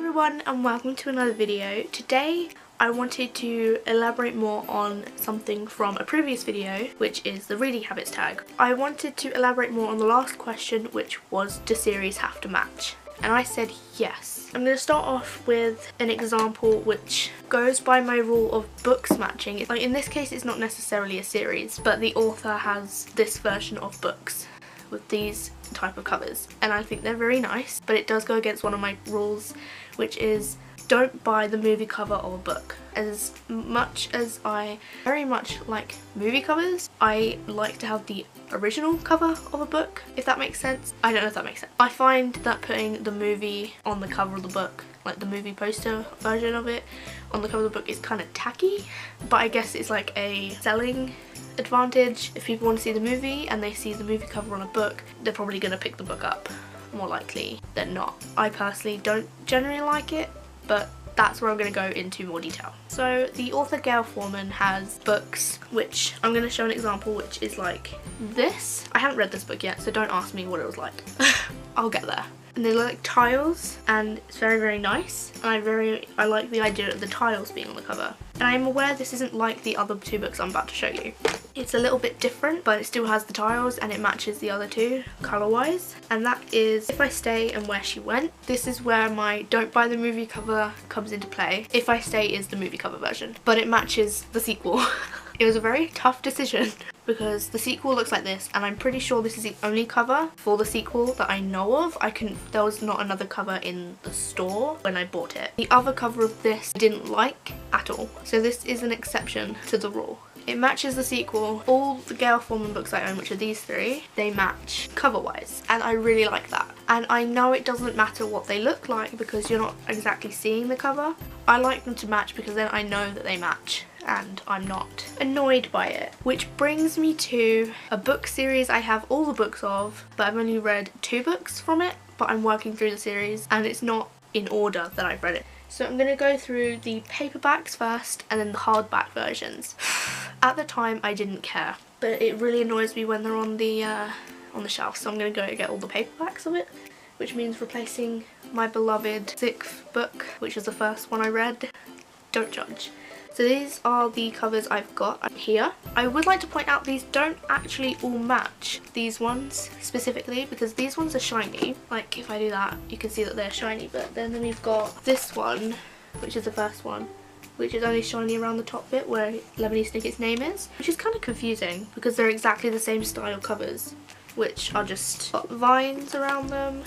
everyone and welcome to another video. Today I wanted to elaborate more on something from a previous video, which is the reading habits tag. I wanted to elaborate more on the last question, which was, do series have to match? And I said yes. I'm going to start off with an example which goes by my rule of books matching. Like in this case it's not necessarily a series, but the author has this version of books with these type of covers and I think they're very nice, but it does go against one of my rules, which is don't buy the movie cover of a book. As much as I very much like movie covers, I like to have the original cover of a book, if that makes sense. I don't know if that makes sense. I find that putting the movie on the cover of the book, like the movie poster version of it on the cover of the book, is kind of tacky, but I guess it's like a selling advantage. If people want to see the movie and they see the movie cover on a book, they're probably going to pick the book up more likely than not. I personally don't generally like it, but that's where I'm going to go into more detail. So the author Gayle Forman has books, which I'm going to show an example, which is like this. I haven't read this book yet, so don't ask me what it was like. I'll get there. And they look like tiles and it's very nice, and I like the idea of the tiles being on the cover. And I'm aware this isn't like the other two books I'm about to show you. It's a little bit different, but it still has the tiles and it matches the other two colour wise, and that is If I Stay and Where She Went. This is where my don't buy the movie cover comes into play. If I Stay is the movie cover version, but it matches the sequel. It was a very tough decision because the sequel looks like this, and I'm pretty sure this is the only cover for the sequel that I know of. There was not another cover in the store when I bought it. The other cover of this I didn't like at all, so this is an exception to the rule. It matches the sequel. All the Gayle Forman books I own, which are these three, they match cover wise, and I really like that. And I know it doesn't matter what they look like because you're not exactly seeing the cover. I like them to match because then I know that they match and I'm not annoyed by it. Which brings me to a book series I have all the books of, but I've only read 2 books from it, but I'm working through the series and it's not in order that I've read it. So I'm going to go through the paperbacks first and then the hardback versions. At the time I didn't care, but it really annoys me when they're on the shelf, so I'm going to go get all the paperbacks of it, which means replacing my beloved 6th book, which is the first one I read. Don't judge. So these are the covers I've got here. I would like to point out these don't actually all match, these ones specifically, because these ones are shiny. Like if I do that you can see that they're shiny, but then we've got this one, which is the first one, which is only shiny around the top bit where Lemony Snicket's name is, which is kind of confusing because they're exactly the same style covers, which are just got vines around them,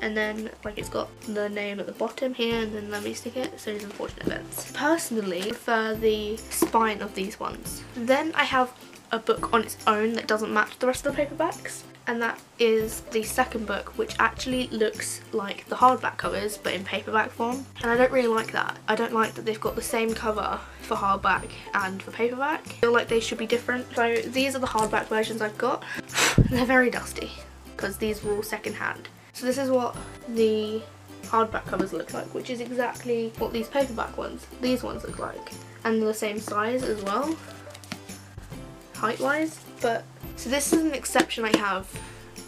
and then like it's got the name at the bottom here and then Lemony Snicket, so these unfortunate events. Personally, I prefer the spine of these ones. Then I have a book on its own that doesn't match the rest of the paperbacks, and that is the second book, which actually looks like the hardback covers but in paperback form, and I don't really like that. I don't like that they've got the same cover for hardback and for paperback. I feel like they should be different. So these are the hardback versions I've got. They're very dusty because these were all secondhand. So this is what the hardback covers look like, which is exactly what these paperback ones, these ones look like. And they're the same size as well, height wise. But so this is an exception I have,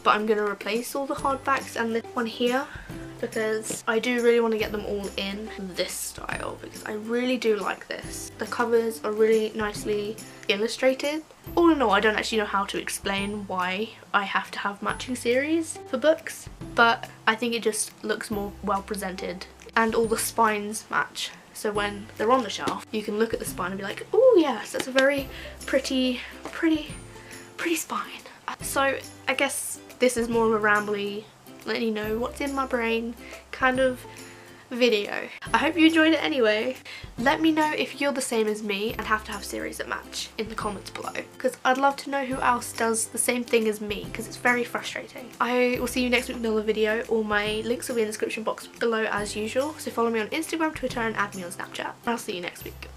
but I'm going to replace all the hardbacks and this one here because I do really want to get them all in this style because I really do like this. The covers are really nicely illustrated. All in all, I don't actually know how to explain why I have to have matching series for books, but I think it just looks more well presented, and all the spines match. So when they're on the shelf, you can look at the spine and be like, oh yes, that's a very pretty spine. So I guess this is more of a rambly, letting you know what's in my brain kind of video. I hope you enjoyed it anyway. Let me know if you're the same as me and have to have series that match in the comments below, because I'd love to know who else does the same thing as me, because it's very frustrating. I will see you next week with another video. All my links will be in the description box below as usual, so follow me on Instagram, Twitter and add me on Snapchat. I'll see you next week.